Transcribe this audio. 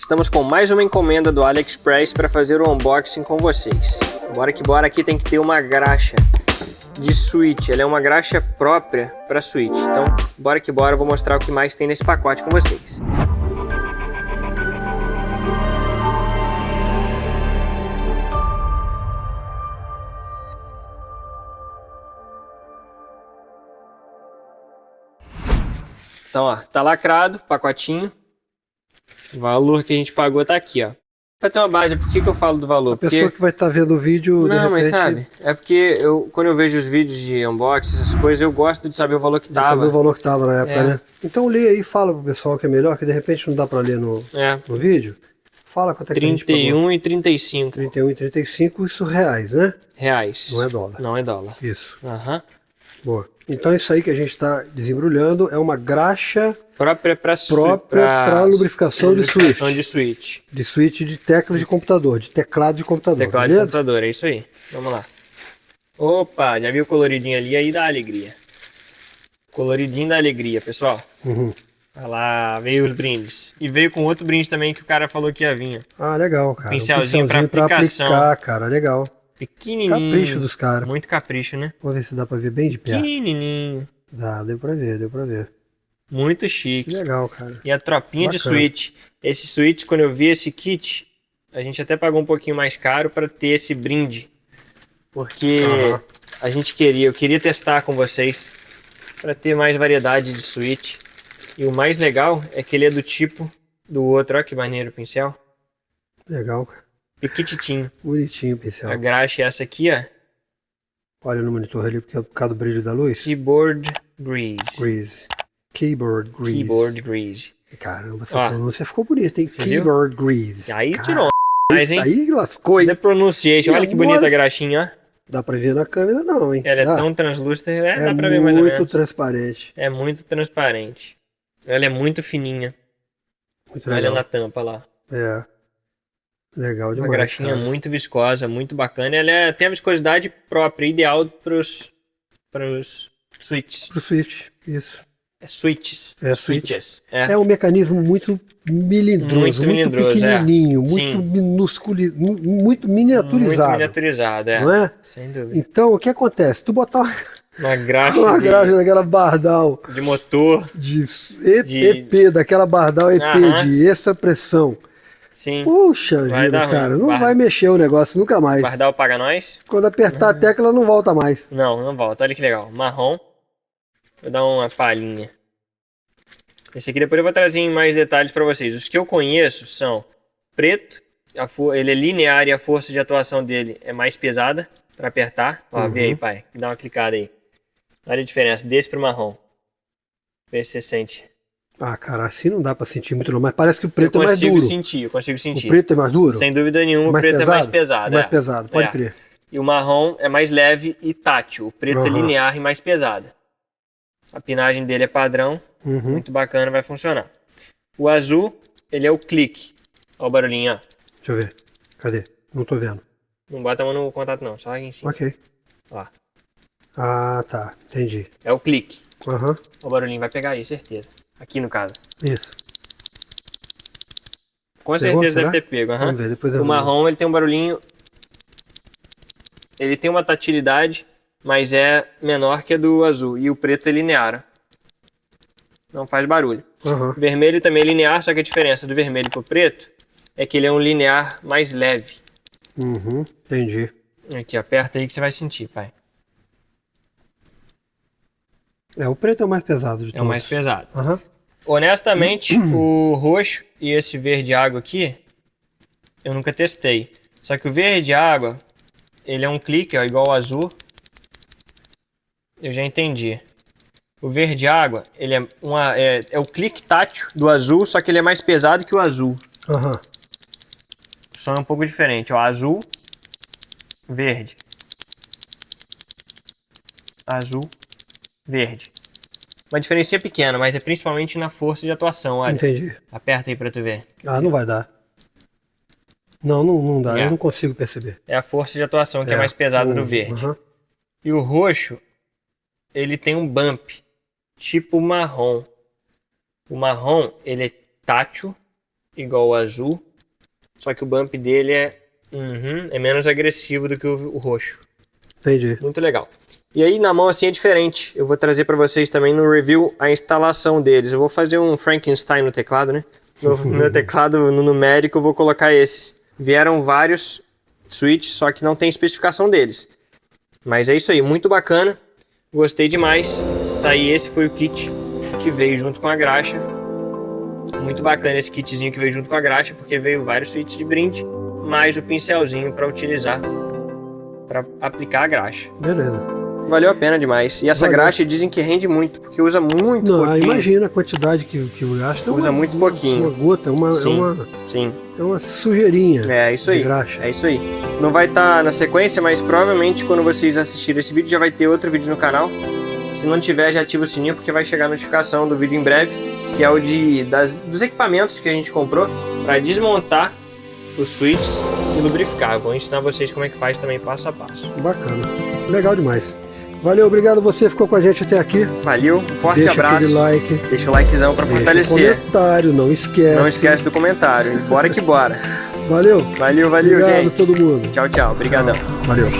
Estamos com mais uma encomenda do AliExpress para fazer o unboxing com vocês. Bora que bora, aqui tem que ter uma graxa de switch. Ela é uma graxa própria para switch. Então, bora que bora, eu vou mostrar o que mais tem nesse pacote com vocês. Então, ó, tá lacrado, pacotinho. O valor que a gente pagou tá aqui, ó. Pra ter uma base, por que eu falo do valor? A pessoa que vai estar vendo o vídeo, não, de repente... mas sabe, é porque quando eu vejo os vídeos de unboxing, essas coisas, eu gosto de saber o valor que tava. Saber o valor que tava na época, né? Então lê aí e fala pro pessoal que é melhor, que de repente não dá pra ler no vídeo. Fala quanto é que a gente pagou. 31 e 35. 31 e 35, isso reais, né? Reais. Não é dólar. Não é dólar. Isso. Aham. Boa. Então isso aí que a gente está desembrulhando é uma graxa própria para lubrificação de switch. De switch de teclas de computador, de teclado de computador. Teclado beleza? de computador, é isso aí. Vamos lá. Opa, já viu o coloridinho ali? Aí dá alegria. Coloridinho da alegria, pessoal. Uhum. Olha lá, veio os brindes. E veio com outro brinde também que o cara falou que ia vir. Ah, legal, cara. Pincelzinho pra aplicar, cara, legal. Pequenininho. Capricho dos caras. Muito capricho, né? Vamos ver se dá pra ver bem de perto. Pequenininho. Deu pra ver. Muito chique. Que legal, cara. E a tropinha de switch. Esse switch, quando eu vi esse kit, a gente até pagou um pouquinho mais caro para ter esse brinde. Porque eu queria testar com vocês para ter mais variedade de switch. E o mais legal é que ele é do tipo do outro. Olha que maneiro o pincel. Legal, cara. Piquititinho. Bonitinho o pincel. A graxa é essa aqui, ó. Olha no monitor ali, porque é por causa do brilho da luz. Keyboard Grease. Keyboard Grease. Caramba, essa pronúncia ficou bonita, hein? Você Keyboard Grease. Aí tirou mais, hein? Aí lascou, hein? The Pronunciation. Olha que bonita a graxinha, ó. Dá pra ver na câmera não, hein? Ela é tão translúcida, dá pra ver mais ou menos. É muito transparente. É muito transparente. Ela é muito fininha. Muito legal. Olha na tampa lá. É. Legal demais, uma graxinha muito viscosa, muito bacana. Ela tem a viscosidade própria, ideal pros switches. Pro switch, isso. É switches. É switches. É um mecanismo muito melindroso, muito pequenininho, muito minúsculo, muito miniaturizado. Muito miniaturizado, não é? Sem dúvida. Então, o que acontece? Tu botar uma graxa daquela bardal de motor, de EP, daquela bardal EP de extra pressão. Sim. Puxa vida, cara, não vai mexer o negócio nunca mais. Bardal paga nós? Quando apertar a tecla, não volta mais. Não volta. Olha que legal. Marrom. Vou dar uma palhinha. Esse aqui depois eu vou trazer em mais detalhes para vocês. Os que eu conheço são preto, ele é linear e a força de atuação dele é mais pesada para apertar. Ó, vê aí, pai. Dá uma clicada aí. Olha a diferença desse pro marrom. Vê se você sente. Ah, cara, assim não dá pra sentir muito não, mas parece que o preto é mais duro. Eu consigo sentir. O preto é mais duro? Sem dúvida nenhuma, o preto é mais pesado. É mais pesado, pode crer. E o marrom é mais leve e tátil. O preto é linear e mais pesado. A pinagem dele é padrão, muito bacana, vai funcionar. O azul, ele é o clique. Olha o barulhinho, ó. Deixa eu ver. Cadê? Não tô vendo. Não bota a mão no contato não, só aqui em cima. Ok. Ó. Ah, tá. Entendi. É o clique. Olha o barulhinho, vai pegar aí, certeza. Aqui no caso. Isso. Com certeza deve ter pego. Vamos ver, depois eu O marrom, ele tem um barulhinho. Ele tem uma tatilidade, mas é menor que a do azul. E o preto é linear. Não faz barulho. O vermelho também é linear, só que a diferença do vermelho pro preto é que ele é um linear mais leve. Entendi. Aqui, aperta aí que você vai sentir, pai. O preto é o mais pesado de todos. É o mais pesado. Honestamente, o roxo e esse verde água aqui, eu nunca testei. Só que o verde água, ele é um clique, ó, igual ao azul. Eu já entendi. O verde água, ele é o clique tátil do azul, só que ele é mais pesado que o azul. O som é um pouco diferente, ó, azul, verde. Azul, verde. Uma diferença pequena, mas é principalmente na força de atuação, olha. Entendi. Aperta aí pra tu ver. Ah, não vai dar. Não dá, eu não consigo perceber. É a força de atuação que é mais pesada do verde. E o roxo, ele tem um bump, tipo marrom. O marrom, ele é tátil, igual o azul, só que o bump dele é menos agressivo do que o roxo. Entendi. Muito legal. E aí na mão assim é diferente. Eu vou trazer para vocês também no review a instalação deles. Eu vou fazer um Frankenstein no teclado, né? No meu teclado no numérico eu vou colocar esses. Vieram vários switches, só que não tem especificação deles. Mas é isso aí, muito bacana. Gostei demais. Tá aí, esse foi o kit que veio junto com a graxa. Muito bacana esse kitzinho que veio junto com a graxa, porque veio vários switches de brinde, mais o pincelzinho para utilizar, para aplicar a graxa. Beleza. Valeu a pena demais. E essa graxa dizem que rende muito, porque usa muito pouquinho. Imagina a quantidade que gasta. Usa muito pouquinho. Uma gota, Sim. É uma sujeirinha. É isso aí. Graxa. É isso aí. Não vai estar na sequência, mas provavelmente quando vocês assistirem esse vídeo já vai ter outro vídeo no canal. Se não tiver, já ativa o sininho, porque vai chegar a notificação do vídeo em breve, que é o dos equipamentos que a gente comprou para desmontar os switches e lubrificar. Eu vou ensinar vocês como é que faz também passo a passo. Bacana. Legal demais. Valeu, obrigado você ficou com a gente até aqui. Valeu, um forte abraço. Deixa aquele like. Deixa o likezão para fortalecer. Comentário, não esquece. Não esquece do comentário. Bora que bora. Valeu. Valeu, obrigado gente. Obrigado a todo mundo. Tchau, tchau. Obrigadão. Valeu.